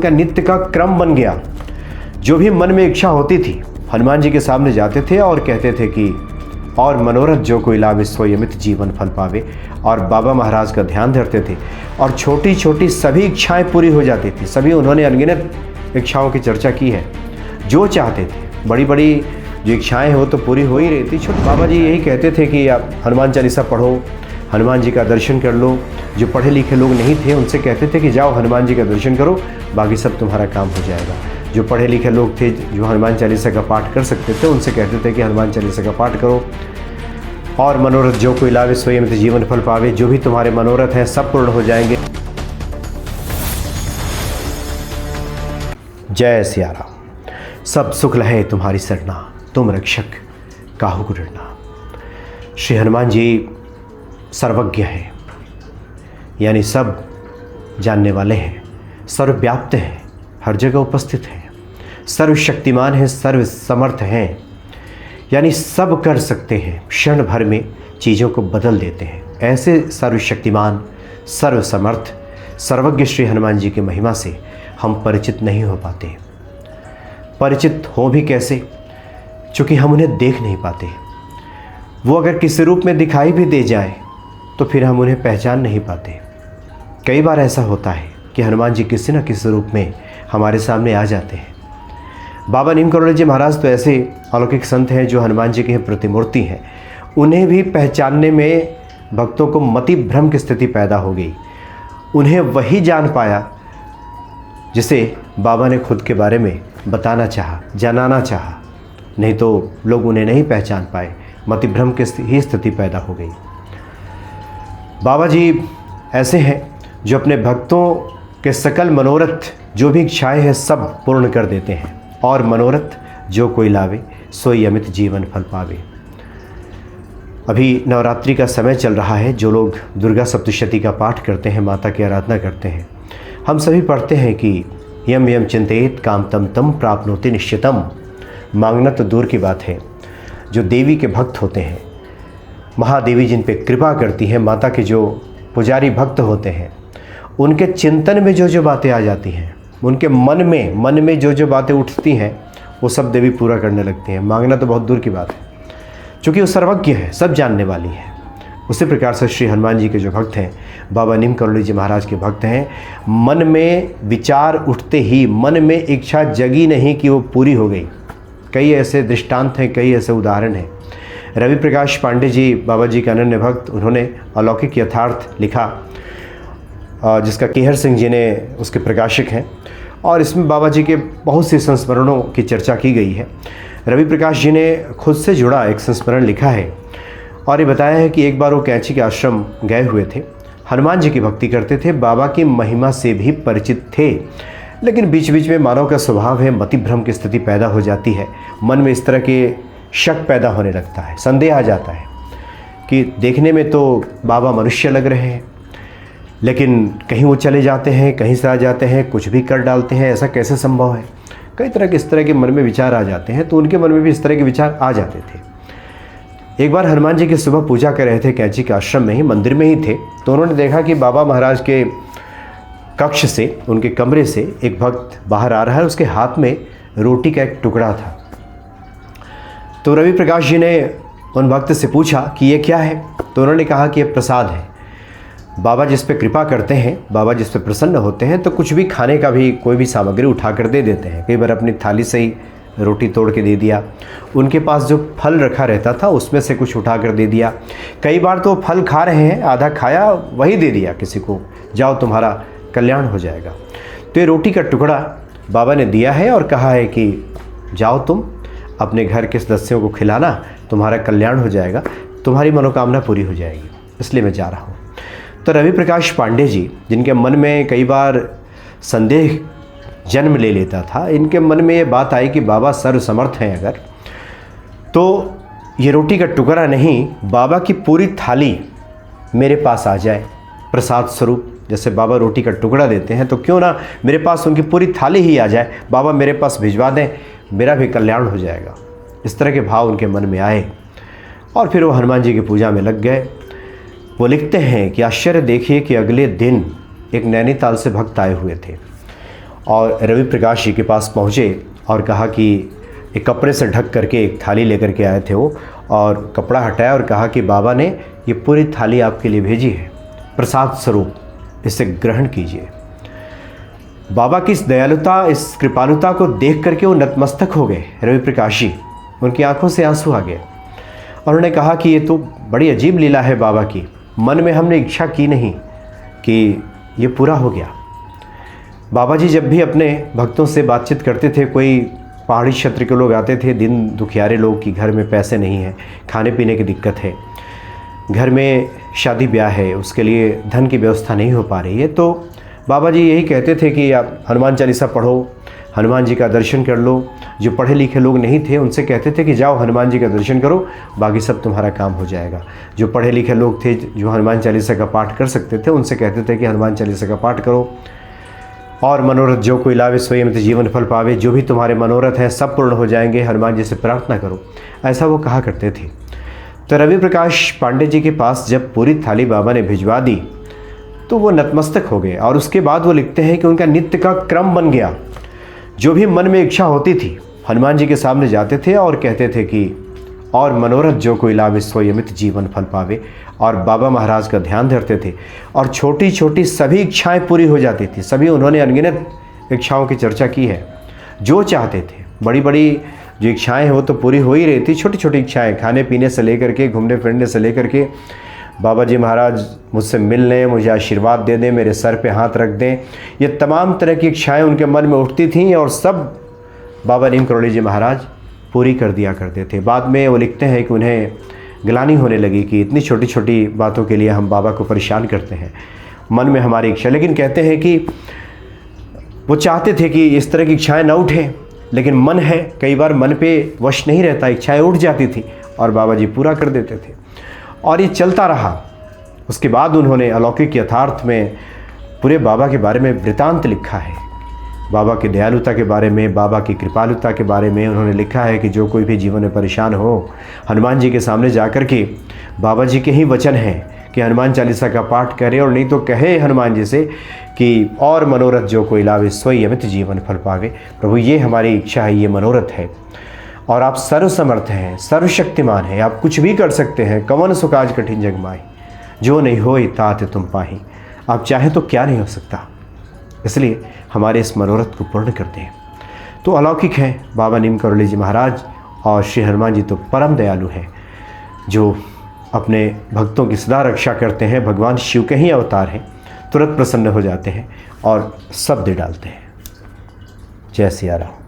का नित्य का क्रम बन गया। जो भी मन में इच्छा होती थी हनुमान जी के सामने जाते थे और कहते थे कि और मनोरथ जो कोई लावे सोई अमित जीवन फल पावे, और बाबा महाराज का ध्यान धरते थे और छोटी छोटी सभी इच्छाएं पूरी हो जाती थी। सभी उन्होंने अनगिनत इच्छाओं की चर्चा की है। जो चाहते थे बड़ी बड़ी जो इच्छाएं हैं वो तो पूरी हो ही रही थी। छोटे बाबा जी यही कहते थे कि आप हनुमान चालीसा पढ़ो, हनुमान जी का दर्शन कर लो। जो पढ़े लिखे लोग नहीं थे उनसे कहते थे कि जाओ हनुमान जी का दर्शन करो, बाकी सब तुम्हारा काम हो जाएगा। जो पढ़े लिखे लोग थे जो हनुमान चालीसा का पाठ कर सकते थे उनसे कहते थे कि हनुमान चालीसा का पाठ करो। और मनोरथ जो कोई लावे सोई अमित जीवन फल पावे, जो भी तुम्हारे मनोरथ हैं सब पूर्ण हो जाएंगे। जय सिया राम। सब सुख लहे तुम्हारी सरना, तुम रक्षक काहू को डरना। श्री हनुमान जी सर्वज्ञ हैं, यानी सब जानने वाले हैं, सर्वव्याप्त हैं, हर जगह उपस्थित हैं, सर्वशक्तिमान हैं, सर्व समर्थ हैं, यानी सब कर सकते हैं, क्षण भर में चीज़ों को बदल देते हैं। ऐसे सर्वशक्तिमान, सर्वसमर्थ, सर्वज्ञ श्री हनुमान जी की महिमा से हम परिचित नहीं हो पाते। परिचित हो भी कैसे, चूँकि हम उन्हें देख नहीं पाते। वो अगर किसी रूप में दिखाई भी दे जाए तो फिर हम उन्हें पहचान नहीं पाते। कई बार ऐसा होता है कि हनुमान जी किसी न किसी रूप में हमारे सामने आ जाते हैं। बाबा नीम करोड़ी जी महाराज तो ऐसे अलौकिक संत हैं जो हनुमान जी की प्रतिमूर्ति हैं। उन्हें भी पहचानने में भक्तों को मति भ्रम की स्थिति पैदा हो गई। उन्हें वही जान पाया जिसे बाबा ने खुद के बारे में बताना चाहा, जनाना चाहा, नहीं तो लोग उन्हें नहीं पहचान पाए, मति भ्रम की ही स्थिति पैदा हो गई। बाबा जी ऐसे हैं जो अपने भक्तों के सकल मनोरथ जो भी इच्छाएं हैं सब पूर्ण कर देते हैं। और मनोरथ जो कोई लावे सोई अमित जीवन फल पावे। अभी नवरात्रि का समय चल रहा है। जो लोग दुर्गा सप्तशती का पाठ करते हैं, माता की आराधना करते हैं, हम सभी पढ़ते हैं कि यम यम चिंतेत काम तम तम प्राप्नोति निश्चितम। मांगना तो दूर की बात है, जो देवी के भक्त होते हैं, महादेवी जिन पे कृपा करती हैं, माता के जो पुजारी भक्त होते हैं, उनके चिंतन में जो जो बातें आ जाती हैं, उनके मन में जो बातें उठती हैं वो सब देवी पूरा करने लगती हैं। मांगना तो बहुत दूर की बात है, क्योंकि वो सर्वज्ञ है, सब जानने वाली है। उसी प्रकार से श्री हनुमान जी के जो भक्त हैं, बाबा नीम करोड़ी जी महाराज के भक्त हैं, मन में विचार उठते ही मन में इच्छा जगी नहीं कि वो पूरी हो गई। कई ऐसे दृष्टांत हैं, कई ऐसे उदाहरण हैं। रवि प्रकाश पांडे जी बाबा जी के अनन्य भक्त, उन्होंने अलौकिक यथार्थ लिखा जिसका केहर सिंह जी ने उसके प्रकाशक हैं, और इसमें बाबा जी के बहुत से संस्मरणों की चर्चा की गई है। रवि प्रकाश जी ने खुद से जुड़ा एक संस्मरण लिखा है और ये बताया है कि एक बार वो कैंची के आश्रम गए हुए थे, हनुमान जी की भक्ति करते थे, बाबा की महिमा से भी परिचित थे, लेकिन बीच बीच में मानव का स्वभाव है, मति भ्रम की स्थिति पैदा हो जाती है। मन में इस तरह के शक पैदा होने लगता है, संदेह आ जाता है कि देखने में तो बाबा मनुष्य लग रहे हैं, लेकिन कहीं वो चले जाते हैं, कहीं से आ जाते हैं, कुछ भी कर डालते हैं, ऐसा कैसे संभव है। कई तरह के इस तरह के मन में विचार आ जाते हैं, तो उनके मन में भी इस तरह के विचार आ जाते थे। एक बार हनुमान जी की सुबह पूजा कर रहे थे, कैंची के आश्रम में ही, मंदिर में ही थे, तो उन्होंने देखा कि बाबा महाराज के कक्ष से, उनके कमरे से एक भक्त बाहर आ रहा है, उसके हाथ में रोटी का एक टुकड़ा था। तो रवि प्रकाश जी ने उन भक्त से पूछा कि ये क्या है, तो उन्होंने कहा कि ये प्रसाद है। बाबा जिस पे कृपा करते हैं, बाबा जिस पे प्रसन्न होते हैं, तो कुछ भी खाने का भी कोई भी सामग्री उठा कर दे देते हैं। कई बार अपनी थाली से ही रोटी तोड़ के दे दिया, उनके पास जो फल रखा रहता था उसमें से कुछ उठा कर दे दिया। कई बार तो फल खा रहे हैं, आधा खाया वही दे दिया किसी को, जाओ तुम्हारा कल्याण हो जाएगा। तो ये रोटी का टुकड़ा बाबा ने दिया है और कहा है कि जाओ तुम अपने घर के सदस्यों को खिलाना, तुम्हारा कल्याण हो जाएगा, तुम्हारी मनोकामना पूरी हो जाएगी, इसलिए मैं जा रहा हूँ। तो रवि प्रकाश पांडे जी, जिनके मन में कई बार संदेह जन्म ले लेता था, इनके मन में ये बात आई कि बाबा सर्वसमर्थ हैं अगर, तो ये रोटी का टुकड़ा नहीं, बाबा की पूरी थाली मेरे पास आ जाए प्रसाद स्वरूप। जैसे बाबा रोटी का टुकड़ा देते हैं, तो क्यों ना मेरे पास उनकी पूरी थाली ही आ जाए, बाबा मेरे पास भिजवा दें, मेरा भी कल्याण हो जाएगा। इस तरह के भाव उनके मन में आए और फिर वो हनुमान जी की पूजा में लग गए। वो लिखते हैं कि आश्चर्य देखिए कि अगले दिन एक नैनीताल से भक्त आए हुए थे और रवि प्रकाश जी के पास पहुँचे और कहा कि एक कपड़े से ढक करके एक थाली लेकर के आए थे वो, और कपड़ा हटाया और कहा कि बाबा ने ये पूरी थाली आपके लिए भेजी है, प्रसाद स्वरूप, इसे ग्रहण कीजिए। बाबा की इस दयालुता, इस कृपालुता को देख करके वो नतमस्तक हो गए रवि प्रकाश जी, उनकी आंखों से आंसू आ गए और उन्होंने कहा कि ये तो बड़ी अजीब लीला है बाबा की, मन में हमने इच्छा की नहीं कि ये पूरा हो गया। बाबा जी जब भी अपने भक्तों से बातचीत करते थे, कोई पहाड़ी क्षेत्र के लोग आते थे, दिन दुखियारे लोग कि घर में पैसे नहीं हैं, खाने पीने की दिक्कत है, घर में शादी ब्याह है, उसके लिए धन की व्यवस्था नहीं हो पा रही है, तो बाबा जी यही कहते थे कि आप हनुमान चालीसा पढ़ो, हनुमान जी का दर्शन कर लो। जो पढ़े लिखे लोग नहीं थे उनसे कहते थे कि जाओ हनुमान जी का दर्शन करो, बाकी सब तुम्हारा काम हो जाएगा। जो पढ़े लिखे लोग थे, जो हनुमान चालीसा का पाठ कर सकते थे, उनसे कहते थे कि हनुमान चालीसा का पाठ करो, और मनोरथ जो कोई लावे सोई अमित जीवन फल पावे, जो भी तुम्हारे मनोरथ हैं सब पूर्ण हो जाएंगे, हनुमान जी से प्रार्थना करो, ऐसा वो कहा करते थे। तो रवि प्रकाश पांडे जी के पास जब पूरी थाली बाबा ने भिजवा दी तो वो नतमस्तक हो गए, और उसके बाद वो लिखते हैं कि उनका नित्य का क्रम बन गया। जो भी मन में इच्छा होती थी हनुमान जी के सामने जाते थे और कहते थे कि और मनोरथ जो कोई लावे सोई अमित जीवन फल पावे, और बाबा महाराज का ध्यान धरते थे और छोटी छोटी सभी इच्छाएं पूरी हो जाती थी। सभी उन्होंने अनगिनत इच्छाओं की चर्चा की है, जो चाहते थे। बड़ी बड़ी जो इच्छाएं हैं वो तो पूरी हो ही रही थी, छोटी छोटी इच्छाएं, खाने पीने से लेकर के, घूमने फिरने से लेकर के, बाबा जी महाराज मुझसे मिल लें, मुझे आशीर्वाद दे दें, मेरे सर पे हाथ रख दें, ये तमाम तरह की इच्छाएं उनके मन में उठती थीं और सब बाबा नीम करोली जी महाराज पूरी कर दिया करते थे। बाद में वो लिखते हैं कि उन्हें ग्लानि होने लगी कि इतनी छोटी छोटी बातों के लिए हम बाबा को परेशान करते हैं, मन में हमारी इच्छा, लेकिन कहते हैं कि वो चाहते थे कि इस तरह की इच्छाएं ना उठें, लेकिन मन है, कई बार मन पे वश नहीं रहता, इच्छाएं उठ जाती थी और बाबा जी पूरा कर देते थे, और ये चलता रहा। उसके बाद उन्होंने अलौकिक यथार्थ में पूरे बाबा के बारे में वृतांत लिखा है, बाबा की दयालुता के बारे में, बाबा की कृपालुता के बारे में उन्होंने लिखा है कि जो कोई भी जीवन में परेशान हो, हनुमान जी के सामने जा कर के, बाबा जी के ही वचन हैं कि हनुमान चालीसा का पाठ करे, और नहीं तो कहे हनुमान जी से कि और मनोरथ जो कोई लावे सोई अमित जीवन फल पावे। प्रभु ये हमारी इच्छा है, ये मनोरथ है, और आप सर्वसमर्थ हैं, सर्वशक्तिमान हैं, आप कुछ भी कर सकते हैं। कवन सुकाज कठिन जग माही, जो नहीं होई तात तुम पाही, आप चाहें तो क्या नहीं हो सकता, इसलिए हमारे इस मनोरथ को पूर्ण करते हैं। तो अलौकिक हैं बाबा नीम करोली जी महाराज, और श्री हनुमान जी तो परम दयालु हैं, जो अपने भक्तों की सदा रक्षा करते हैं। भगवान शिव के ही अवतार हैं, तुरंत प्रसन्न हो जाते हैं और सब दे डालते हैं। जय सिया राम।